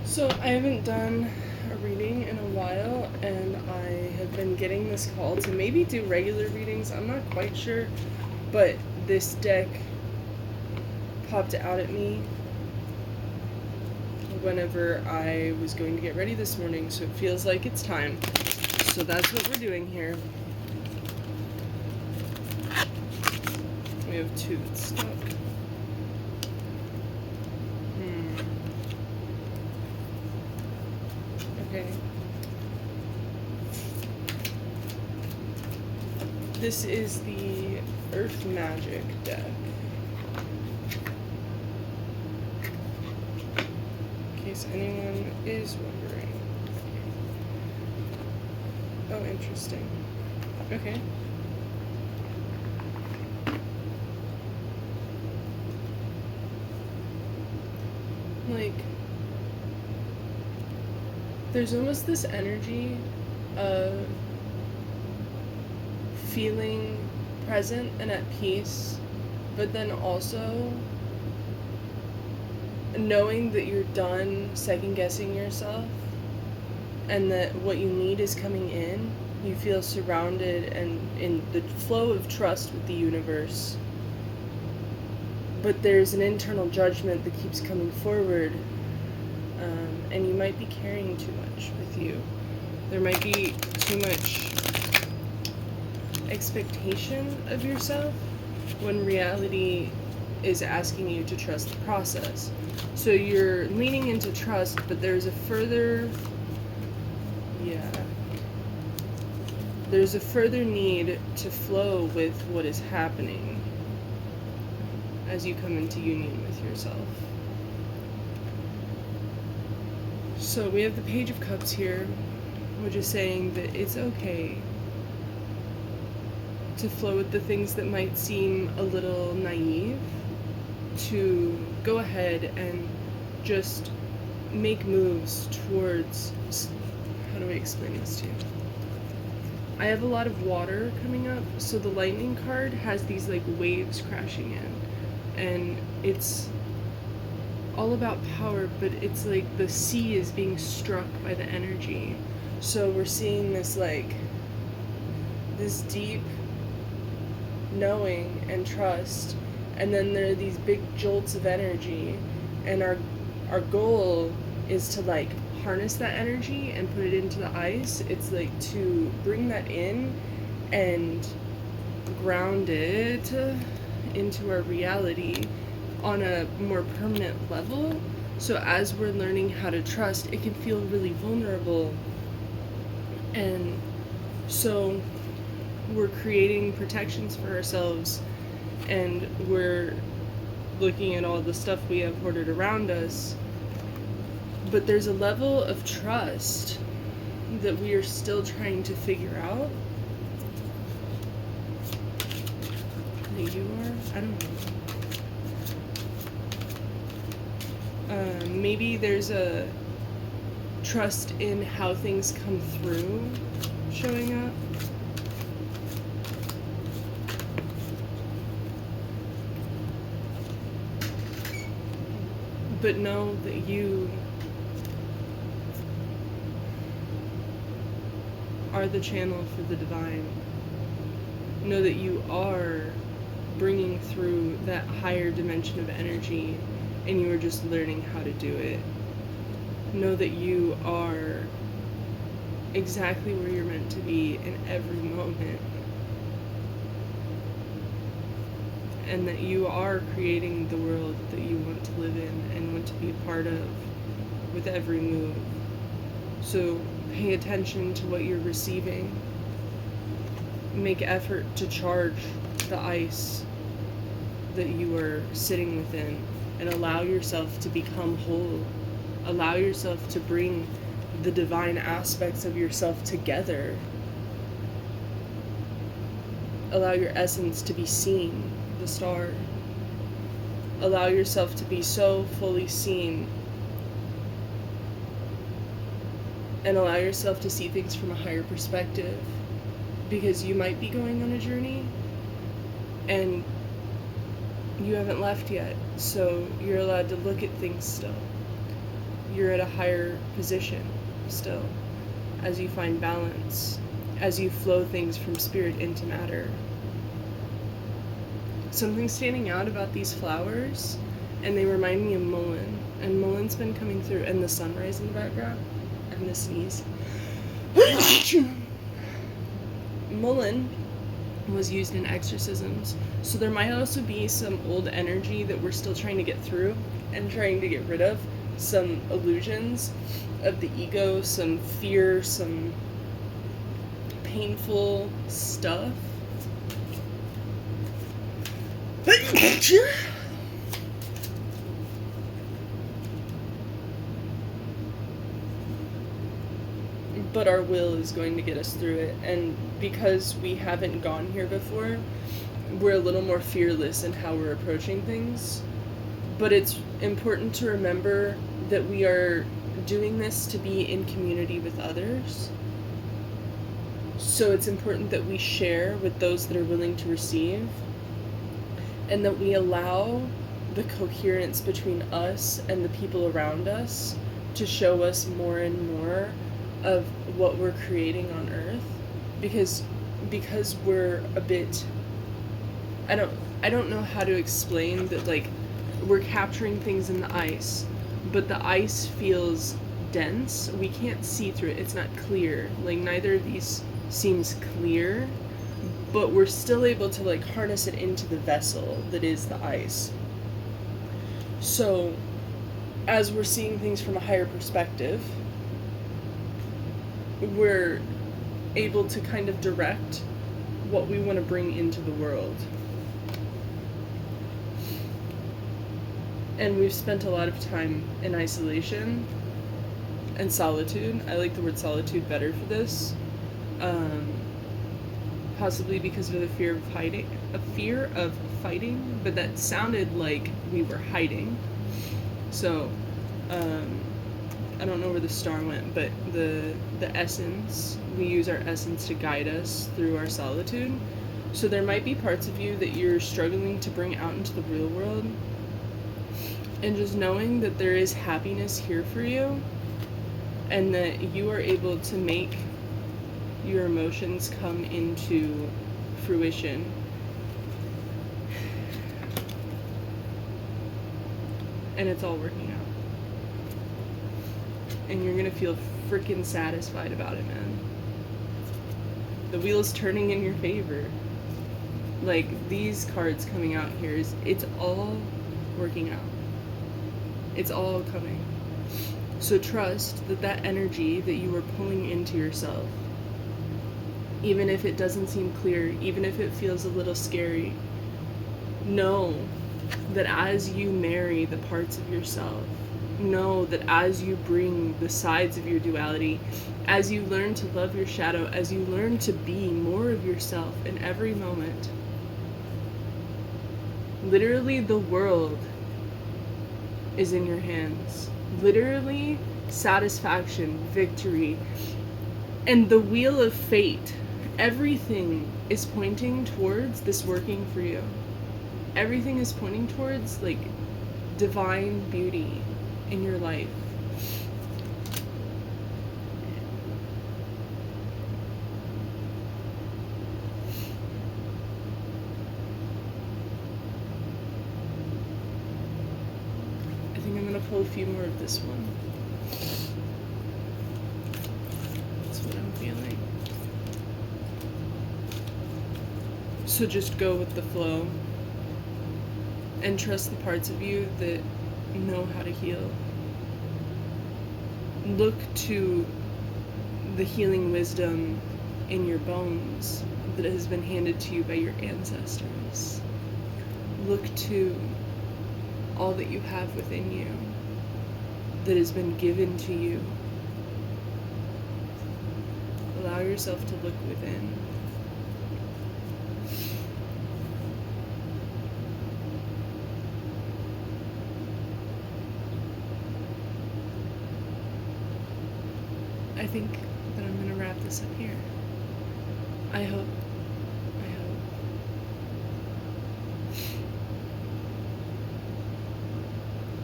So I haven't done a reading in a while, and I have been getting this call to maybe do regular readings. I'm not quite sure, but this deck popped out at me whenever I was going to get ready this morning, so it feels like it's time. So that's what we're doing here. We have two that's stuck. Okay. This is the Earth Magic deck. In case anyone is wondering. Oh, interesting. Okay. Like, there's almost this energy of feeling present and at peace, but then also knowing that you're done second guessing yourself and that what you need is coming in. You feel surrounded and in the flow of trust with the universe. But there's an internal judgment that keeps coming forward, and you might be carrying too much with you. There might be too much expectation of yourself when reality is asking you to trust the process. So you're leaning into trust, but there's a further need to flow with what is happening as you come into union with yourself. So we have the Page of Cups here, which is saying that it's okay to flow with the things that might seem a little naive, to go ahead and just make moves towards, how do I explain this to you? I have a lot of water coming up, so the lightning card has these like waves crashing in, and it's all about power, but it's like the sea is being struck by the energy. So we're seeing this like this deep knowing and trust, and then there are these big jolts of energy, and our goal is to like harness that energy and put it into the ice. It's like to bring that in and ground it into our reality on a more permanent level. So as we're learning how to trust, it can feel really vulnerable, and so we're creating protections for ourselves, and we're looking at all the stuff we have hoarded around us, but there's a level of trust that we are still trying to figure out. That you are? I don't know. Maybe there's a trust in how things come through showing up. But know that you are the channel for the divine. Know that you are bringing through that higher dimension of energy, and you are just learning how to do it. Know that you are exactly where you're meant to be in every moment, and that you are creating the world that you want to live in and want to be a part of with every move. So pay attention to what you're receiving. Make effort to charge the ice that you are sitting within, and allow yourself to become whole. Allow yourself to bring the divine aspects of yourself together. Allow your essence to be seen, the star. Allow yourself to be so fully seen, and allow yourself to see things from a higher perspective, because you might be going on a journey and you haven't left yet, so you're allowed to look at things still. you're at a higher position still, as you find balance, as you flow things from spirit into matter. Something standing out about these flowers, and they remind me of Mullein, and Mullen's been coming through, and the sunrise in the background. I'm gonna sneeze. Mullein was used in exorcisms, so there might also be some old energy that we're still trying to get through and trying to get rid of, some illusions of the ego, some fear, some painful stuff. But our will is going to get us through it, and because we haven't gone here before, we're a little more fearless in how we're approaching things. But it's important to remember that we are doing this to be in community with others. So it's important that we share with those that are willing to receive, and that we allow the coherence between us and the people around us to show us more and more of what we're creating on Earth, because we're a bit, I don't know how to explain that, like, we're capturing things in the ice, but the ice feels dense. We can't see through it. It's not clear. Like, neither of these seems clear, but we're still able to, like, harness it into the vessel that is the ice. So as we're seeing things from a higher perspective, we're able to kind of direct what we want to bring into the world. And we've spent a lot of time in isolation and solitude. I like the word solitude better for this. Possibly because of the fear of fighting, but that sounded like we were hiding. So, I don't know where the star went, but the essence, we use our essence to guide us through our solitude. So there might be parts of you that you're struggling to bring out into the real world, and just knowing that there is happiness here for you, and that you are able to make your emotions come into fruition. And it's all working out. And you're gonna feel freaking satisfied about it, man. The wheel's turning in your favor. Like, these cards coming out here, it's all working out. It's all coming. So trust that that energy that you are pulling into yourself, even if it doesn't seem clear, even if it feels a little scary, know that as you marry the parts of yourself, know that as you bring the sides of your duality, as you learn to love your shadow, as you learn to be more of yourself in every moment, literally the world is in your hands. Literally, satisfaction, victory, and the wheel of fate, everything is pointing towards this working for you. Everything is pointing towards, like, divine beauty in your life. I think I'm gonna pull a few more of this one. That's what I'm feeling. So just go with the flow and trust the parts of you that know how to heal. Look to the healing wisdom in your bones that has been handed to you by your ancestors. Look to all that you have within you that has been given to you. Allow yourself to look within. I think that I'm going to wrap this up here. I hope.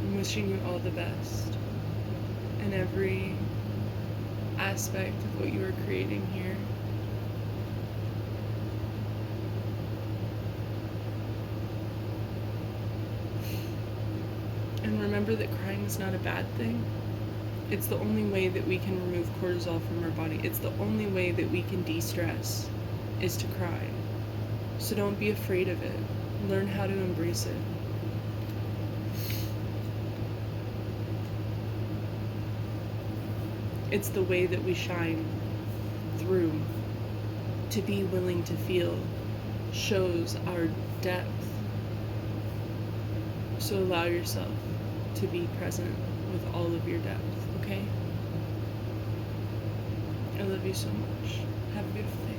I'm wishing you all the best. in every aspect of what you are creating here. And remember that crying is not a bad thing. It's the only way that we can remove cortisol from our body. It's the only way that we can de-stress, is to cry. So don't be afraid of it. Learn how to embrace it. It's the way that we shine through. To be willing to feel shows our depth. So allow yourself to be present with all of your depth, okay? I love you so much. Have a beautiful day.